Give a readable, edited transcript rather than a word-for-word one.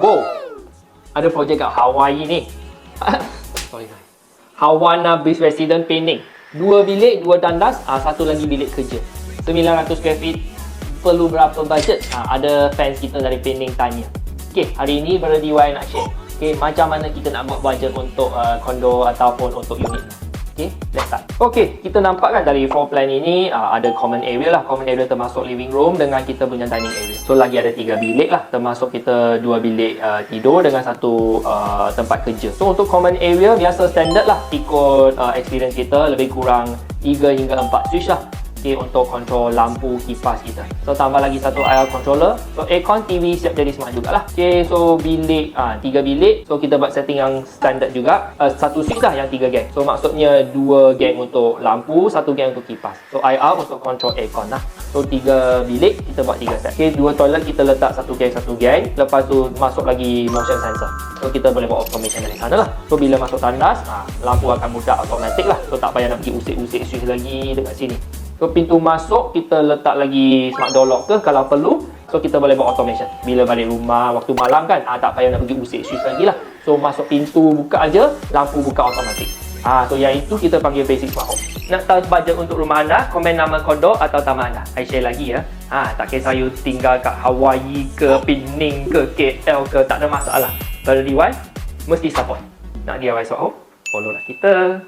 Wow, ada projek kat Hawaii ni. Sorry. Havana Residences Penang. 2 bilik, 2 tandas, satu lagi bilik kerja. 900 square feet. Perlu berapa budget? Ada fans kita dari Penang tanya. Okay, hari ini berdua nak share. Okay, macam mana kita nak buat budget untuk kondo ataupun untuk unit. Okay, let's start. Okay, kita nampak kan dari floor plan ini ada common area lah. Common area termasuk living room dengan kita punya dining area. So lagi ada 3 bilik lah, termasuk kita 2 bilik tidur dengan 1 tempat kerja. So untuk common area biasa standard lah, ikut experience kita lebih kurang 3 hingga 4 switch lah. Okay, untuk kontrol lampu kipas kita. So tambah lagi 1 IR controller. So aircon, TV siap jadi smart jugalah. Okay, so bilik 3 bilik. So kita buat setting yang standard juga. 1 switch lah yang 3 gang. So maksudnya 2 gang untuk lampu, 1 gang untuk kipas. So IR untuk kontrol aircon lah. So 3 bilik kita buat 3 set. Okay, 2 toilet kita letak 1 gang. Lepas tu masuk lagi motion sensor. So kita boleh buat automation dari sana lah. So bila masuk tandas, lampu akan mudah automatic lah. So tak payah nak pergi usik-usik switch lagi dekat sini. So pintu masuk kita letak lagi smart door lock ke kalau perlu. So kita boleh buat automation. Bila balik rumah waktu malam kan, tak payah nak pergi usik switch lagi lah. So masuk pintu buka aja, lampu buka automatik. So yang itu kita panggil basic smart home. Nak tahu budget untuk rumah anda, komen nama kondo atau taman anda. I share lagi ya. Tak kisah you tinggal kat Hawaii ke, Penang ke, KL ke, tak ada masalah. Berdua mesti support. Nak DIY smart home, follow lah kita.